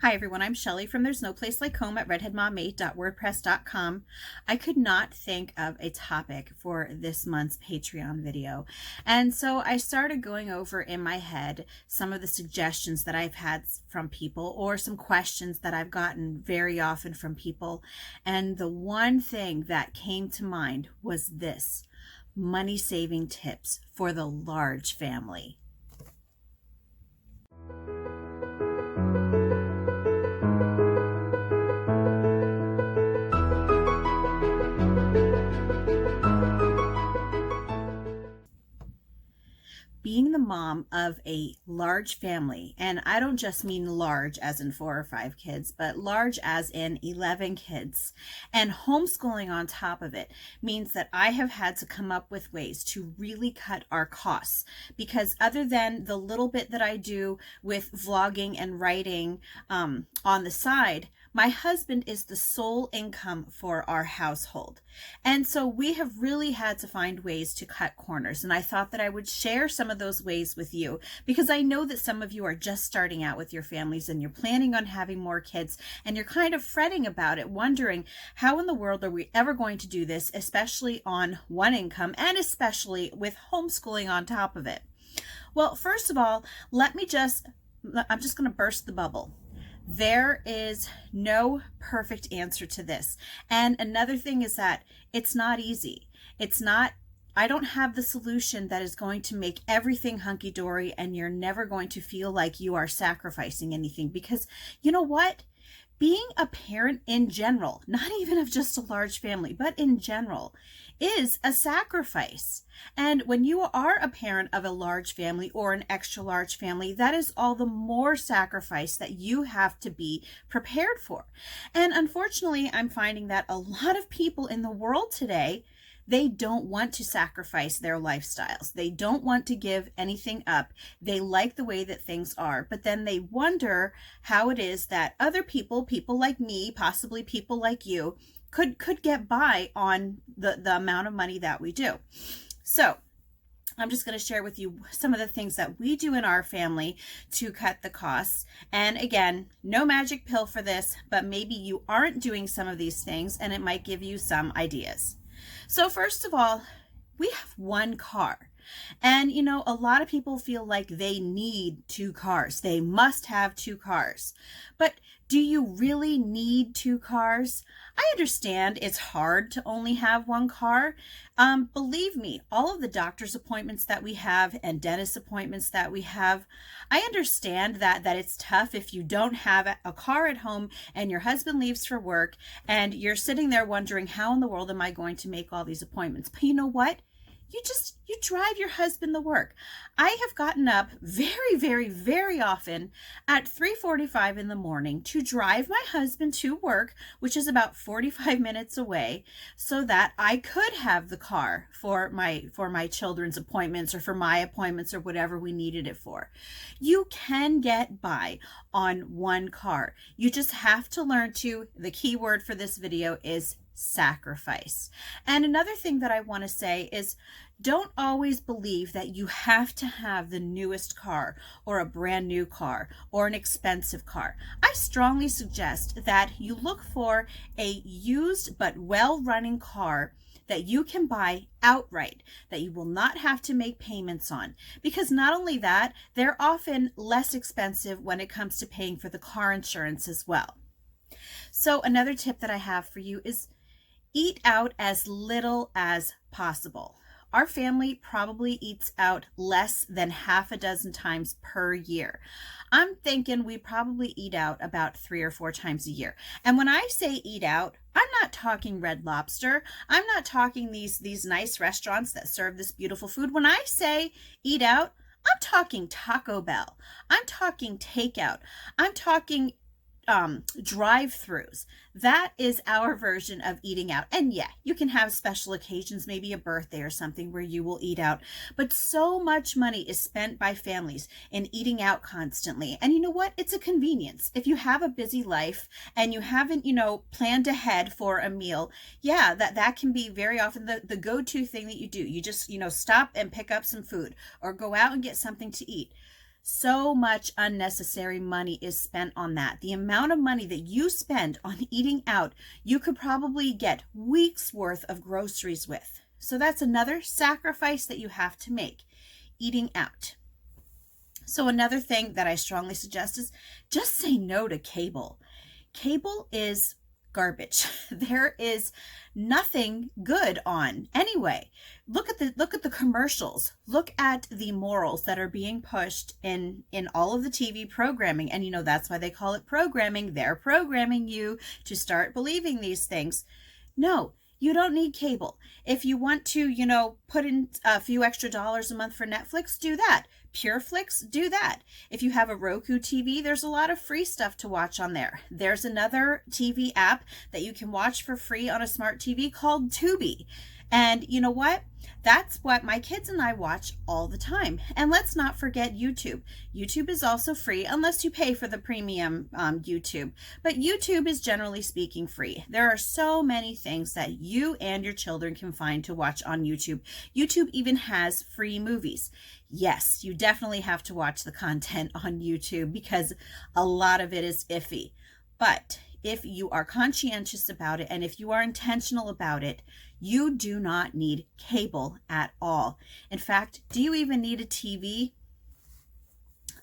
Hi everyone, I'm Shelly from There's No Place Like Home at redheadmom8.wordpress.com. I could not think of a topic for this month's Patreon video. And so I started going over in my head some of the suggestions that I've had from people or some questions that I've gotten very often from people. And the one thing that came to mind was this: money saving tips for the large family. Being the mom of a large family, and I don't just mean large as in 4 or 5 kids, but large as in 11 kids, and homeschooling on top of it means that I have had to come up with ways to really cut our costs, because other than the little bit that I do with vlogging and writing on the side, my husband is the sole income for our household. And so we have really had to find ways to cut corners. And I thought that I would share some of those ways with you, because I know that some of you are just starting out with your families and you're planning on having more kids and you're kind of fretting about it, wondering how in the world are we ever going to do this, especially on one income and especially with homeschooling on top of it. Well, first of all, I'm just going to burst the bubble. There is no perfect answer to this. And another thing is that it's not easy. I don't have the solution that is going to make everything hunky-dory and you're never going to feel like you are sacrificing anything, because you know what? Being a parent in general, not even of just a large family, but in general, is a sacrifice. And when you are a parent of a large family or an extra large family, that is all the more sacrifice that you have to be prepared for. And unfortunately, I'm finding that a lot of people in the world today, they don't want to sacrifice their lifestyles. They don't want to give anything up. They like the way that things are, but then they wonder how it is that other people like me, possibly people like you, could get by on the amount of money that we do. So I'm just going to share with you some of the things that we do in our family to cut the costs. And again, no magic pill for this, but maybe you aren't doing some of these things and it might give you some ideas. So first of all, we have one car. And you know, a lot of people feel like they need 2 cars. They must have 2 cars. But do you really need 2 cars? I understand it's hard to only have 1 car. Believe me, all of the doctor's appointments that we have and dentist appointments that we have, I understand that it's tough if you don't have a car at home and your husband leaves for work and you're sitting there wondering, how in the world am I going to make all these appointments? But you know what? You drive your husband to work. I have gotten up very, very, very often at 3:45 in the morning to drive my husband to work, which is about 45 minutes away, so that I could have the car for my children's appointments or for my appointments or whatever we needed it for. You can get by on 1 car. You just have to learn to, the key word for this video is sacrifice. And another thing that I want to say is, don't always believe that you have to have the newest car or a brand new car or an expensive car. I strongly suggest that you look for a used but well-running car that you can buy outright, that you will not have to make payments on. Because not only that, they're often less expensive when it comes to paying for the car insurance as well. So another tip that I have for you is eat out as little as possible. Our family probably eats out less than half a dozen times per year. I'm thinking we probably eat out about 3 or 4 times a year. And when I say eat out, I'm not talking Red Lobster. I'm not talking these nice restaurants that serve this beautiful food. When I say eat out, I'm talking Taco Bell. I'm talking takeout. I'm talking drive-throughs. That is our version of eating out. And yeah, you can have special occasions, maybe a birthday or something where you will eat out. But so much money is spent by families in eating out constantly. And you know what? It's a convenience. If you have a busy life and you haven't, planned ahead for a meal, yeah, that can be very often the go-to thing that you do. You just, stop and pick up some food or go out and get something to eat. So much unnecessary money is spent on that. The amount of money that you spend on eating out, you could probably get weeks worth of groceries with. So that's another sacrifice that you have to make, eating out. So another thing that I strongly suggest is just say no to cable. Cable is garbage. There is nothing good on anyway. Look at the commercials. Look at the morals that are being pushed in all of the TV programming. And that's why they call it programming. They're programming you to start believing these things. No, you don't need cable. If you want to, put in a few extra dollars a month for Netflix, do that. PureFlix, do that. If you have a Roku TV, there's a lot of free stuff to watch on there. There's another TV app that you can watch for free on a smart TV called Tubi. And you know what? That's what my kids and I watch all the time. And let's not forget YouTube. YouTube is also free unless you pay for the premium YouTube. But YouTube is generally speaking free. There are so many things that you and your children can find to watch on YouTube. YouTube even has free movies. Yes, you definitely have to watch the content on YouTube because a lot of it is iffy. But if you are conscientious about it and if you are intentional about it, you do not need cable at all. In fact, do you even need a TV?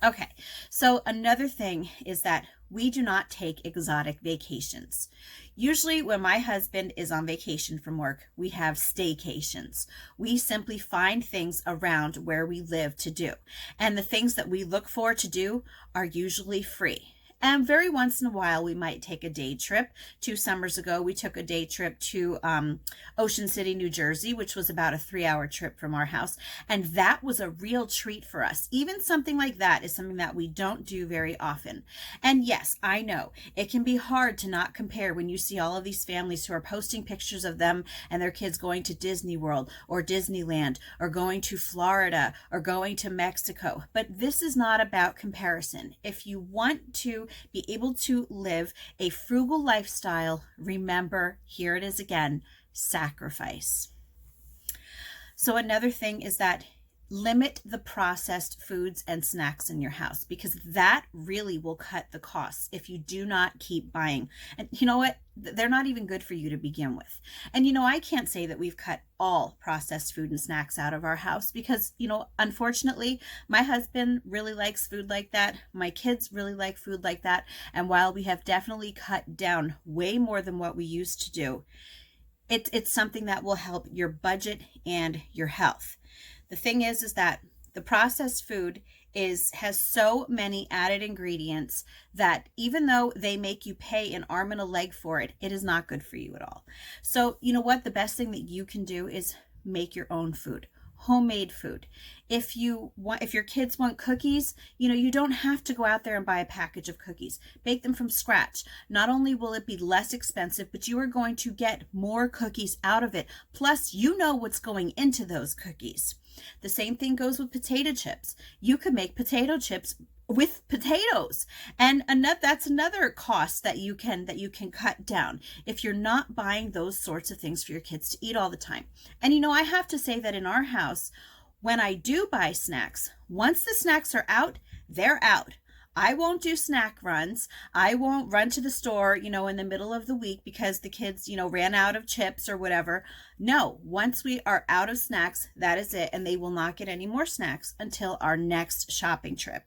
Okay, so another thing is that we do not take exotic vacations. Usually when my husband is on vacation from work, we have staycations. We simply find things around where we live to do. And the things that we look for to do are usually free. And very once in a while, we might take a day trip. 2 summers ago, we took a day trip to Ocean City, New Jersey, which was about a 3-hour trip from our house. And that was a real treat for us. Even something like that is something that we don't do very often. And yes, I know it can be hard to not compare when you see all of these families who are posting pictures of them and their kids going to Disney World or Disneyland or going to Florida or going to Mexico. But this is not about comparison. If you want to be able to live a frugal lifestyle, remember, here it is again, sacrifice. So another thing is that limit the processed foods and snacks in your house because that really will cut the costs if you do not keep buying. And you know what? They're not even good for you to begin with. And I can't say that we've cut all processed food and snacks out of our house because, unfortunately, my husband really likes food like that. My kids really like food like that. And while we have definitely cut down way more than what we used to do, it's something that will help your budget and your health. The thing is that the processed food has so many added ingredients that even though they make you pay an arm and a leg for it, it is not good for you at all. So you know what? The best thing that you can do is make your own food. Homemade food. If your kids want cookies, you don't have to go out there and buy a package of cookies. Bake them from scratch. Not only will it be less expensive, but you are going to get more cookies out of it. Plus, you know what's going into those cookies. The same thing goes with potato chips. You could make potato chips with potatoes, and that's another cost that you can cut down if you're not buying those sorts of things for your kids to eat all the time. And I have to say that in our house, when I do buy snacks, once the snacks are out, they're out. I won't do snack runs. I won't run to the store, in the middle of the week because the kids, ran out of chips or whatever. No, once we are out of snacks, that is it. And they will not get any more snacks until our next shopping trip.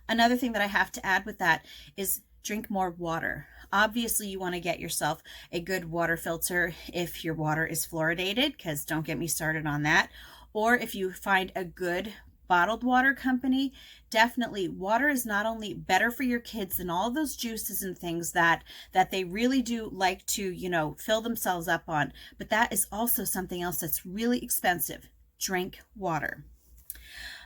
Another thing that I have to add with that is drink more water. Obviously, you want to get yourself a good water filter if your water is fluoridated, because don't get me started on that. Or if you find a good bottled water company, definitely water is not only better for your kids than all those juices and things that they really do like to, fill themselves up on, but that is also something else that's really expensive. Drink water.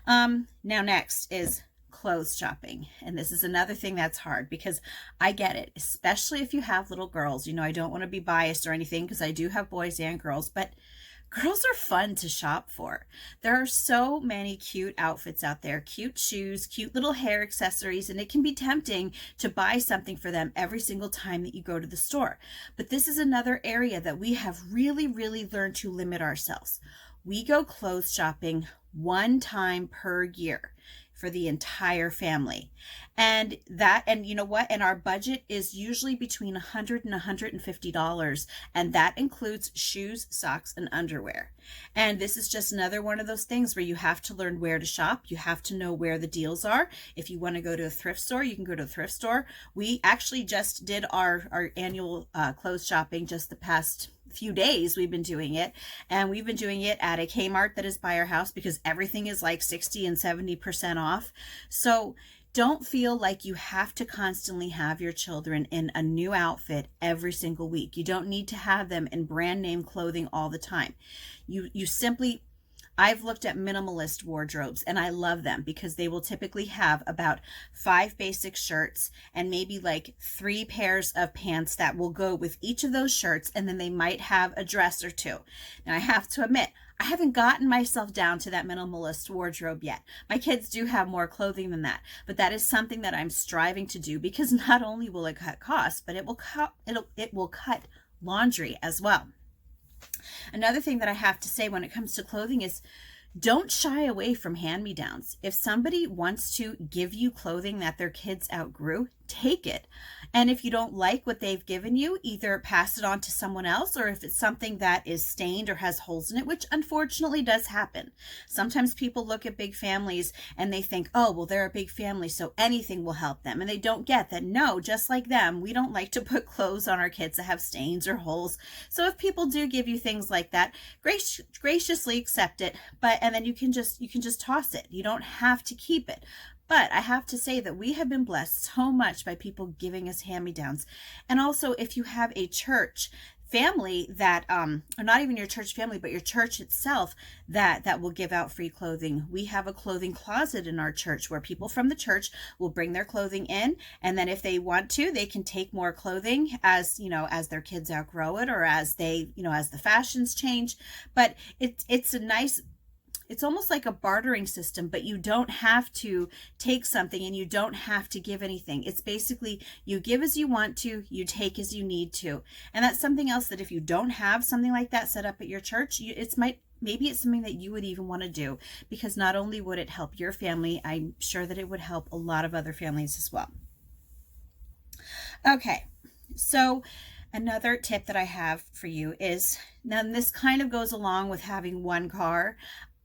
Now next is clothes shopping. And this is another thing that's hard because I get it, especially if you have little girls. I don't want to be biased or anything because I do have boys and girls, but girls are fun to shop for. There are so many cute outfits out there, cute shoes, cute little hair accessories, and it can be tempting to buy something for them every single time that you go to the store. But this is another area that we have really, really learned to limit ourselves. We go clothes shopping one time per year. for the entire family. And you know what? And our budget is usually between $100 and $150. And that includes shoes, socks, and underwear. And this is just another one of those things where you have to learn where to shop. You have to know where the deals are. If you want to go to a thrift store, you can go to a thrift store. We actually just did our annual clothes shopping just the past few days. We've been doing it, and we've been doing it at a Kmart that is by our house because everything is like 60 and 70% off. So don't feel like you have to constantly have your children in a new outfit every single week. You don't need to have them in brand name clothing all the time. You simply, I've looked at minimalist wardrobes and I love them because they will typically have about 5 basic shirts and maybe like 3 pairs of pants that will go with each of those shirts, and then they might have a dress or two. Now I have to admit, I haven't gotten myself down to that minimalist wardrobe yet. My kids do have more clothing than that, but that is something that I'm striving to do because not only will it cut costs, but it will cut laundry as well. Another thing that I have to say when it comes to clothing is don't shy away from hand-me-downs. If somebody wants to give you clothing that their kids outgrew, take it. And if you don't like what they've given you, either pass it on to someone else, or if it's something that is stained or has holes in it, which unfortunately does happen. Sometimes people look at big families and they think, oh, well, they're a big family, so anything will help them. And they don't get that, no, just like them, we don't like to put clothes on our kids that have stains or holes. So if people do give you things like that, graciously accept it, and then you can just toss it. You don't have to keep it. But I have to say that we have been blessed so much by people giving us hand-me-downs. And also, if you have a church family that, or not even your church family, but your church itself that will give out free clothing. We have a clothing closet in our church where people from the church will bring their clothing in. And then if they want to, they can take more clothing as their kids outgrow it, or as as the fashions change. But it's almost like a bartering system, but you don't have to take something and you don't have to give anything. It's basically you give as you want to, you take as you need to. And that's something else that if you don't have something like that set up at your church, maybe it's something that you would even want to do, because not only would it help your family, I'm sure that it would help a lot of other families as well. Okay, so another tip that I have for you is, now this kind of goes along with having one car.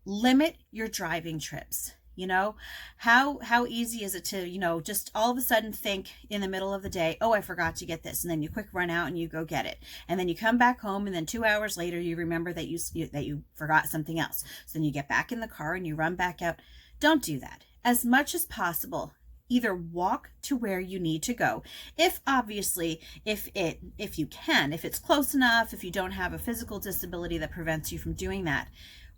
Limit your driving trips. How easy is it to, just all of a sudden think in the middle of the day, oh, I forgot to get this. And then you quick run out and you go get it. And then you come back home, and then 2 hours later, you remember that you forgot something else. So then you get back in the car and you run back out. Don't do that. As much as possible, either walk to where you need to go. If you can, if it's close enough, if you don't have a physical disability that prevents you from doing that,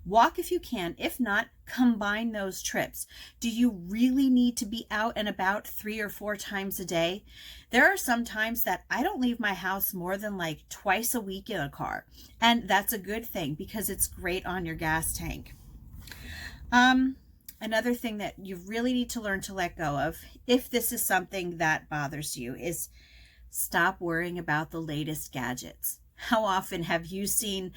walk if you can. If not, combine those trips. Do you really need to be out and about 3 or 4 times a day? There are some times that I don't leave my house more than like twice a week in a car. And that's a good thing because it's great on your gas tank. Another thing that you really need to learn to let go of, if this is something that bothers you, is stop worrying about the latest gadgets. How often have you seen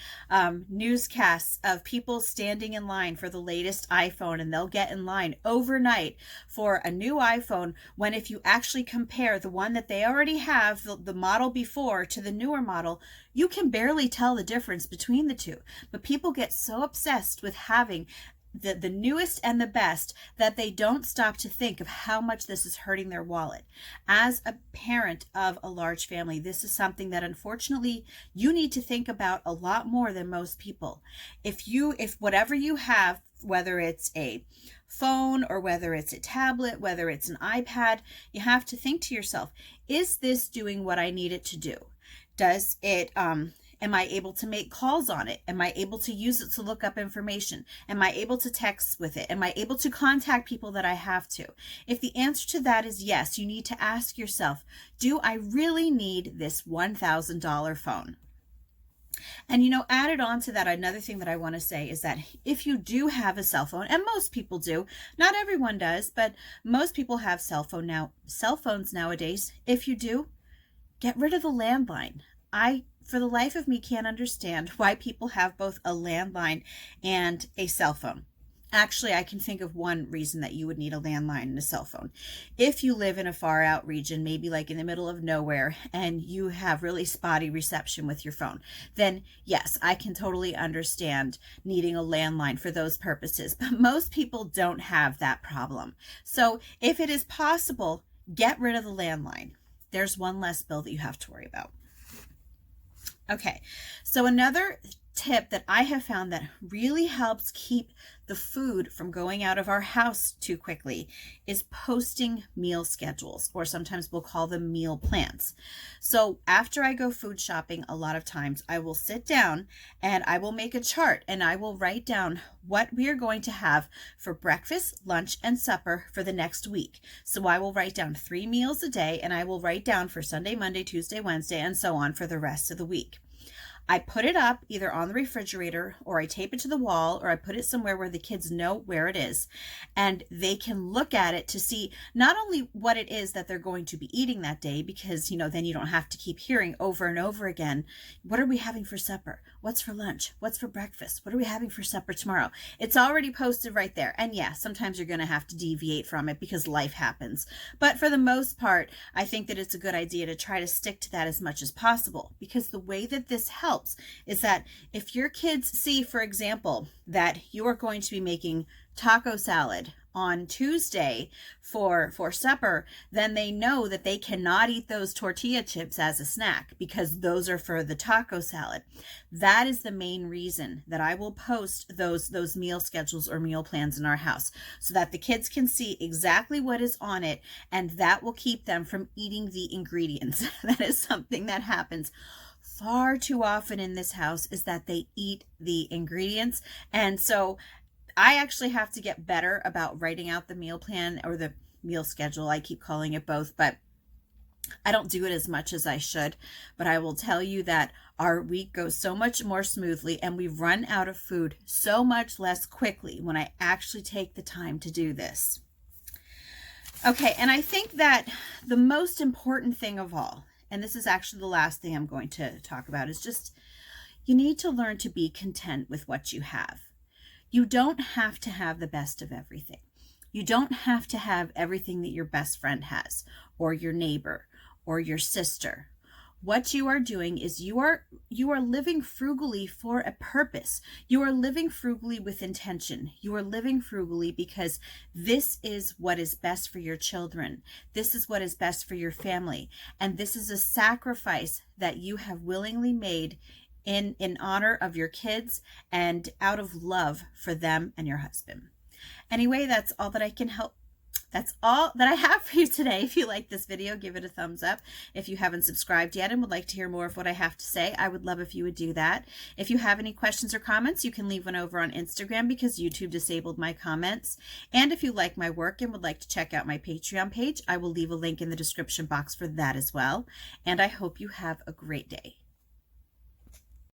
newscasts of people standing in line for the latest iPhone, and they'll get in line overnight for a new iPhone, when if you actually compare the one that they already have, the model before, to the newer model, you can barely tell the difference between the two. But people get so obsessed with having the newest and the best that they don't stop to think of how much this is hurting their wallet. As a parent of a large family, this is something that unfortunately you need to think about a lot more than most people. If whatever you have, whether it's a phone or whether it's a tablet, whether it's an iPad, you have to think to yourself, is this doing what I need it to do? Does it am I able to make calls on it? Am I able to use it to look up information? Am I able to text with it? Am I able to contact people that I have to? If the answer to that is yes, you need to ask yourself, do I really need this $1,000 phone? And added on to that, another thing that I want to say is that if you do have a cell phone, and most people do, not everyone does, but most people have cell phones nowadays. If you do, get rid of the landline. For the life of me, can't understand why people have both a landline and a cell phone. Actually, I can think of one reason that you would need a landline and a cell phone. If you live in a far out region, maybe like in the middle of nowhere, and you have really spotty reception with your phone, then yes, I can totally understand needing a landline for those purposes. But most people don't have that problem. So if it is possible, get rid of the landline. There's one less bill that you have to worry about. Okay, so another tip that I have found that really helps keep the food from going out of our house too quickly is posting meal schedules, or sometimes we'll call them meal plans. So after I go food shopping, a lot of times I will sit down and I will make a chart and I will write down what we are going to have for breakfast, lunch, and supper for the next week. So I will write down 3 meals a day, and I will write down for Sunday, Monday, Tuesday, Wednesday, and so on for the rest of the week. I put it up either on the refrigerator, or I tape it to the wall, or I put it somewhere where the kids know where it is, and they can look at it to see not only what it is that they're going to be eating that day, because then you don't have to keep hearing over and over again, what are we having for supper? What's for lunch? What's for breakfast? What are we having for supper tomorrow? It's already posted right there. And yeah, sometimes you're going to have to deviate from it because life happens. But for the most part, I think that it's a good idea to try to stick to that as much as possible, because the way that this helps is that if your kids see, for example, that you are going to be making taco salad on Tuesday for supper, then they know that they cannot eat those tortilla chips as a snack because those are for the taco salad. That is the main reason that I will post those meal schedules or meal plans in our house, so that the kids can see exactly what is on it, and that will keep them from eating the ingredients. That is something that happens far too often in this house, is that they eat the ingredients. And so I actually have to get better about writing out the meal plan or the meal schedule. I keep calling it both, but I don't do it as much as I should. But I will tell you that our week goes so much more smoothly, and we run out of food so much less quickly when I actually take the time to do this. Okay, and I think that the most important thing of all, and this is actually the last thing I'm going to talk about, is just you need to learn to be content with what you have. You don't have to have the best of everything. You don't have to have everything that your best friend has, or your neighbor, or your sister. What you are doing is you are living frugally for a purpose. You are living frugally with intention. You are living frugally because this is what is best for your children. This is what is best for your family. And this is a sacrifice that you have willingly made in honor of your kids and out of love for them and your husband. Anyway, that's all that I can help. That's all that I have for you today. If you like this video, give it a thumbs up. If you haven't subscribed yet and would like to hear more of what I have to say, I would love if you would do that. If you have any questions or comments, you can leave one over on Instagram because YouTube disabled my comments. And if you like my work and would like to check out my Patreon page, I will leave a link in the description box for that as well. And I hope you have a great day.